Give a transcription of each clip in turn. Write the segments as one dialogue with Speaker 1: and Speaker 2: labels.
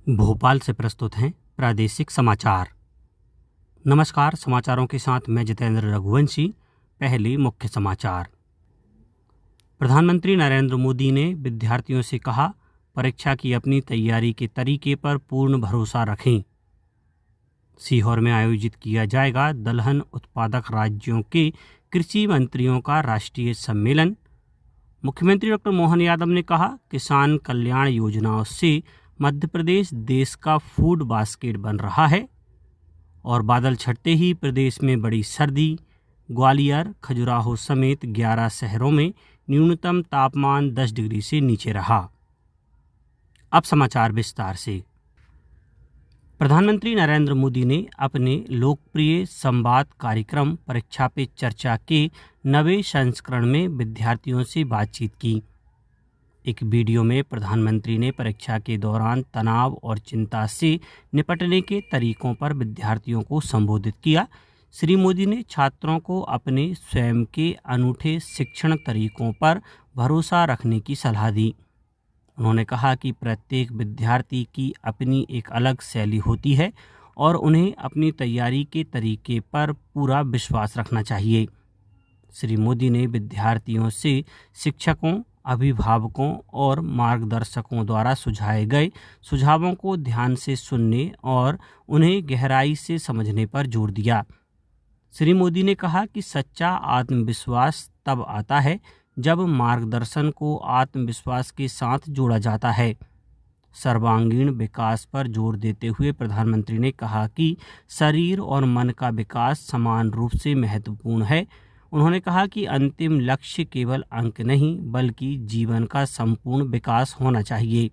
Speaker 1: भोपाल से प्रस्तुत हैं प्रादेशिक समाचार। नमस्कार, समाचारों के साथ मैं जितेंद्र रघुवंशी। पहले मुख्य समाचार। प्रधानमंत्री नरेंद्र मोदी ने विद्यार्थियों से कहा, परीक्षा की अपनी तैयारी के तरीके पर पूर्ण भरोसा रखें। सीहोर में आयोजित किया जाएगा दलहन उत्पादक राज्यों के कृषि मंत्रियों का राष्ट्रीय सम्मेलन। मुख्यमंत्री डॉक्टर मोहन यादव ने कहा, किसान कल्याण योजनाओं से मध्य प्रदेश देश का फूड बास्केट बन रहा है। और बादल छटते ही प्रदेश में बड़ी सर्दी। ग्वालियर, खजुराहो समेत 11 शहरों में न्यूनतम तापमान 10 डिग्री से नीचे रहा। अब समाचार विस्तार से। प्रधानमंत्री नरेंद्र मोदी ने अपने लोकप्रिय संवाद कार्यक्रम परीक्षा पे चर्चा के 9वें संस्करण में विद्यार्थियों से बातचीत की। एक वीडियो में प्रधानमंत्री ने परीक्षा के दौरान तनाव और चिंता से निपटने के तरीकों पर विद्यार्थियों को संबोधित किया। श्री मोदी ने छात्रों को अपने स्वयं के अनूठे शिक्षण तरीकों पर भरोसा रखने की सलाह दी। उन्होंने कहा कि प्रत्येक विद्यार्थी की अपनी एक अलग शैली होती है और उन्हें अपनी तैयारी के तरीके पर पूरा विश्वास रखना चाहिए। श्री मोदी ने विद्यार्थियों से शिक्षकों, अभिभावकों और मार्गदर्शकों द्वारा सुझाए गए सुझावों को ध्यान से सुनने और उन्हें गहराई से समझने पर जोर दिया। श्री मोदी ने कहा कि सच्चा आत्मविश्वास तब आता है जब मार्गदर्शन को आत्मविश्वास के साथ जोड़ा जाता है। सर्वांगीण विकास पर जोर देते हुए प्रधानमंत्री ने कहा कि शरीर और मन का विकास समान रूप से महत्वपूर्ण है। उन्होंने कहा कि अंतिम लक्ष्य केवल अंक नहीं बल्कि जीवन का संपूर्ण विकास होना चाहिए।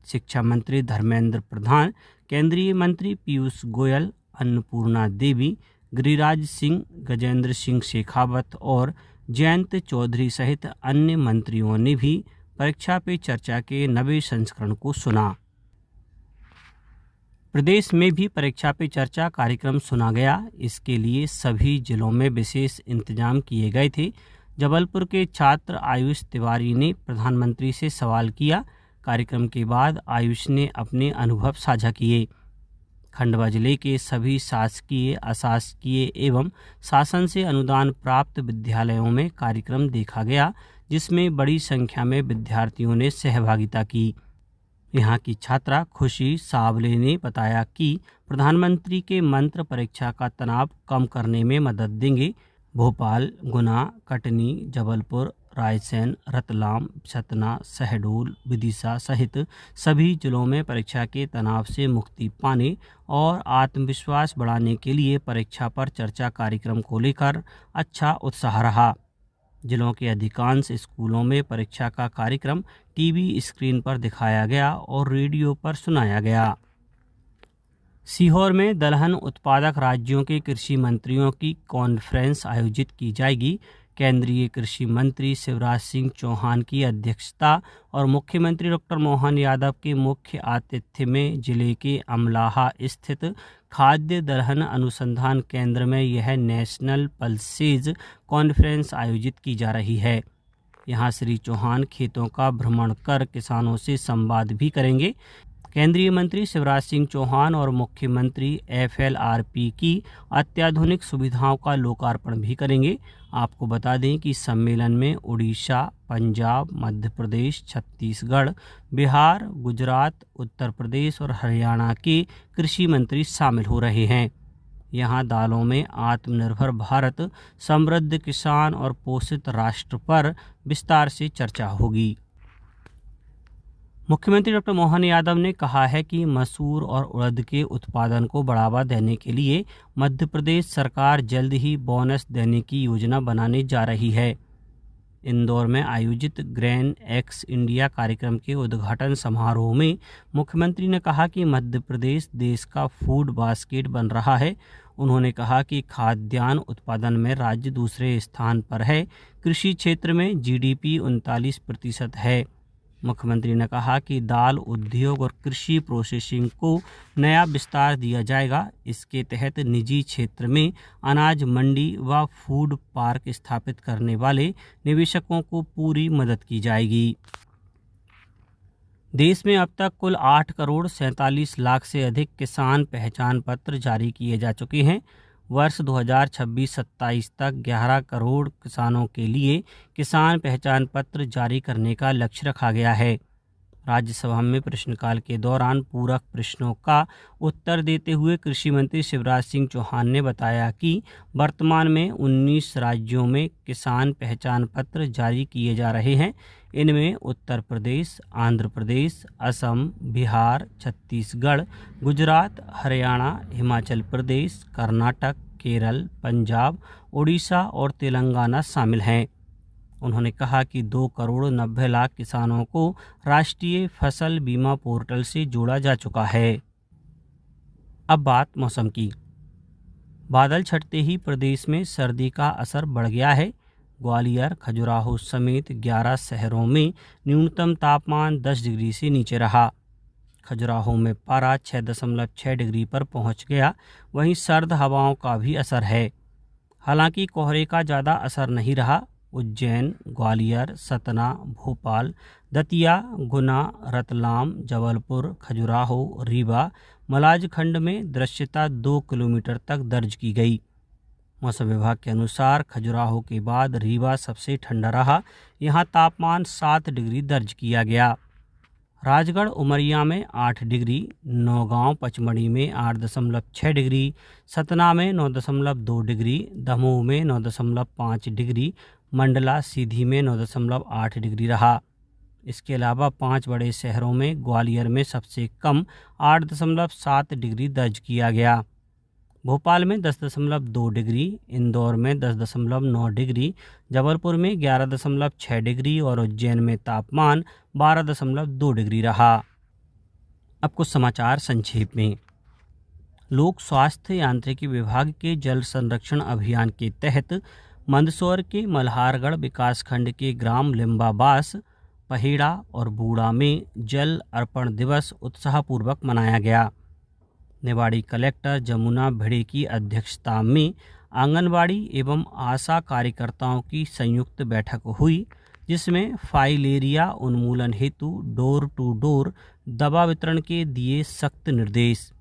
Speaker 1: शिक्षा मंत्री धर्मेंद्र प्रधान, केंद्रीय मंत्री पीयूष गोयल, अन्नपूर्णा देवी, गिरिराज सिंह, गजेंद्र सिंह शेखावत और जयंत चौधरी सहित अन्य मंत्रियों ने भी परीक्षा पे चर्चा के 9वें संस्करण को सुना। प्रदेश में भी परीक्षा पे चर्चा कार्यक्रम सुना गया। इसके लिए सभी जिलों में विशेष इंतजाम किए गए थे। जबलपुर के छात्र आयुष तिवारी ने प्रधानमंत्री से सवाल किया। कार्यक्रम के बाद आयुष ने अपने अनुभव साझा किए। खंडवा जिले के सभी शासकीय, अशासकीय एवं शासन से अनुदान प्राप्त विद्यालयों में कार्यक्रम देखा गया, जिसमें बड़ी संख्या में विद्यार्थियों ने सहभागिता की। यहाँ की छात्रा खुशी सावले ने बताया कि प्रधानमंत्री के मंत्र परीक्षा का तनाव कम करने में मदद देंगे। भोपाल, गुना, कटनी, जबलपुर, रायसेन, रतलाम, सतना, शहडोल, विदिशा सहित सभी जिलों में परीक्षा के तनाव से मुक्ति पाने और आत्मविश्वास बढ़ाने के लिए परीक्षा पर चर्चा कार्यक्रम को लेकर अच्छा उत्साह रहा। जिलों के अधिकांश स्कूलों में परीक्षा का कार्यक्रम टीवी स्क्रीन पर दिखाया गया और रेडियो पर सुनाया गया। सीहोर में दलहन उत्पादक राज्यों के कृषि मंत्रियों की कॉन्फ्रेंस आयोजित की जाएगी। केंद्रीय कृषि मंत्री शिवराज सिंह चौहान की अध्यक्षता और मुख्यमंत्री डॉक्टर मोहन यादव के मुख्य आतिथ्य में जिले के अमलाहा स्थित खाद्य दलहन अनुसंधान केंद्र में यह नेशनल पल्सेज कॉन्फ्रेंस आयोजित की जा रही है। यहाँ श्री चौहान खेतों का भ्रमण कर किसानों से संवाद भी करेंगे। केंद्रीय मंत्री शिवराज सिंह चौहान और मुख्यमंत्री FLRP की अत्याधुनिक सुविधाओं का लोकार्पण भी करेंगे। आपको बता दें कि सम्मेलन में उड़ीसा, पंजाब, मध्य प्रदेश, छत्तीसगढ़, बिहार, गुजरात, उत्तर प्रदेश और हरियाणा के कृषि मंत्री शामिल हो रहे हैं। यहाँ दालों में आत्मनिर्भर भारत, समृद्ध किसान और पोषित राष्ट्र पर विस्तार से चर्चा होगी। मुख्यमंत्री डॉक्टर मोहन यादव ने कहा है कि मसूर और उड़द के उत्पादन को बढ़ावा देने के लिए मध्य प्रदेश सरकार जल्द ही बोनस देने की योजना बनाने जा रही है। इंदौर में आयोजित ग्रेन एक्स इंडिया कार्यक्रम के उद्घाटन समारोह में मुख्यमंत्री ने कहा कि मध्य प्रदेश देश का फूड बास्केट बन रहा है। उन्होंने कहा कि खाद्यान्न उत्पादन में राज्य दूसरे स्थान पर है। कृषि क्षेत्र में GDP 39% है। मुख्यमंत्री ने कहा कि दाल उद्योग और कृषि प्रोसेसिंग को नया विस्तार दिया जाएगा। इसके तहत निजी क्षेत्र में अनाज मंडी व फूड पार्क स्थापित करने वाले निवेशकों को पूरी मदद की जाएगी। देश में अब तक कुल 8 करोड़ 47 लाख से अधिक किसान पहचान पत्र जारी किए जा चुके हैं। वर्ष 2026-27 तक 11 करोड़ किसानों के लिए किसान पहचान पत्र जारी करने का लक्ष्य रखा गया है। राज्यसभा में प्रश्नकाल के दौरान पूरक प्रश्नों का उत्तर देते हुए कृषि मंत्री शिवराज सिंह चौहान ने बताया कि वर्तमान में 19 राज्यों में किसान पहचान पत्र जारी किए जा रहे हैं। इनमें उत्तर प्रदेश, आंध्र प्रदेश, असम, बिहार, छत्तीसगढ़, गुजरात, हरियाणा, हिमाचल प्रदेश, कर्नाटक, केरल, पंजाब, उड़ीसा और तेलंगाना शामिल हैं। उन्होंने कहा कि 2 करोड़ 90 लाख किसानों को राष्ट्रीय फसल बीमा पोर्टल से जोड़ा जा चुका है। अब बात मौसम की। बादल छटते ही प्रदेश में सर्दी का असर बढ़ गया है। ग्वालियर, खजुराहो समेत 11 शहरों में न्यूनतम तापमान 10 डिग्री से नीचे रहा। खजुराहो में पारा 6.6 डिग्री पर पहुंच गया। वहीं सर्द हवाओं का भी असर है। हालांकि कोहरे का ज़्यादा असर नहीं रहा। उज्जैन, ग्वालियर, सतना, भोपाल, दतिया, गुना, रतलाम, जबलपुर, खजुराहो, रीवा, मलाजखंड में दृश्यता 2 किलोमीटर तक दर्ज की गई। मौसम विभाग के अनुसार खजुराहो के बाद रीवा सबसे ठंडा रहा। यहाँ तापमान 7 डिग्री दर्ज किया गया। राजगढ़ उमरिया में 8 डिग्री, नौगांव पचमढ़ी में 8.6 डिग्री, सतना में 9.2 डिग्री, दमोह में 9.5 डिग्री, मंडला सीधी में 9.8 डिग्री रहा। इसके अलावा 5 बड़े शहरों में ग्वालियर में सबसे कम 8.7 डिग्री दर्ज किया गया। भोपाल में 10.2 डिग्री, इंदौर में 10.9 डिग्री, जबलपुर में 11.6 डिग्री और उज्जैन में तापमान 12.2 डिग्री रहा। अब कुछ समाचार संक्षेप में। लोक स्वास्थ्य यांत्रिकी विभाग के जल संरक्षण अभियान के तहत मंदसौर के मल्हारगढ़ विकासखंड के ग्राम लिम्बाबास, पहेड़ा और बूड़ा में जल अर्पण दिवस उत्साहपूर्वक मनाया गया। निवाड़ी कलेक्टर जमुना भिड़े की अध्यक्षता में आंगनबाड़ी एवं आशा कार्यकर्ताओं की संयुक्त बैठक हुई, जिसमें फाइलेरिया उन्मूलन हेतु डोर टू डोर दवा वितरण के दिए सख्त निर्देश।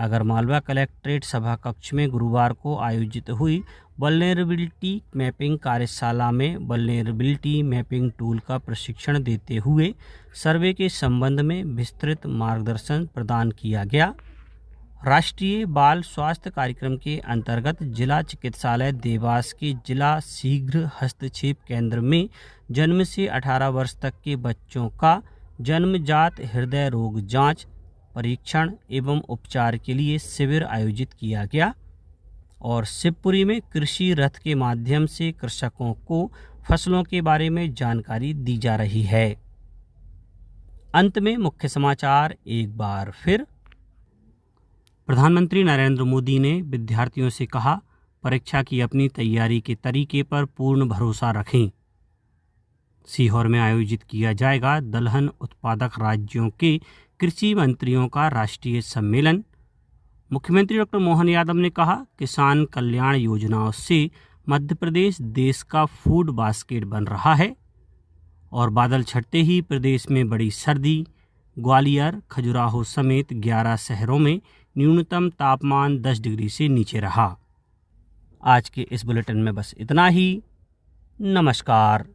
Speaker 1: आगरमालवा कलेक्ट्रेट सभा कक्ष में गुरुवार को आयोजित हुई वल्नरेबिलिटी मैपिंग कार्यशाला में वल्नरेबिलिटी मैपिंग टूल का प्रशिक्षण देते हुए सर्वे के संबंध में विस्तृत मार्गदर्शन प्रदान किया गया। राष्ट्रीय बाल स्वास्थ्य कार्यक्रम के अंतर्गत जिला चिकित्सालय देवास के जिला शीघ्र हस्तक्षेप केंद्र में जन्म से 18 वर्ष तक के बच्चों का जन्मजात हृदय रोग जांच, परीक्षण एवं उपचार के लिए शिविर आयोजित किया गया और शिवपुरी में कृषि रथ के माध्यम से कृषकों को फसलों के बारे में जानकारी दी जा रही है। अंत में मुख्य समाचार एक बार फिर। प्रधानमंत्री नरेंद्र मोदी ने विद्यार्थियों से कहा, परीक्षा की अपनी तैयारी के तरीके पर पूर्ण भरोसा रखें। सीहोर में आयोजित किया जाएगा दलहन उत्पादक राज्यों के कृषि मंत्रियों का राष्ट्रीय सम्मेलन। मुख्यमंत्री डॉक्टर मोहन यादव ने कहा, किसान कल्याण योजनाओं से मध्य प्रदेश देश का फूड बास्केट बन रहा है। और बादल छटते ही प्रदेश में बड़ी सर्दी। ग्वालियर, खजुराहो समेत 11 शहरों में न्यूनतम तापमान 10 डिग्री से नीचे रहा। आज के इस बुलेटिन में बस इतना ही। नमस्कार।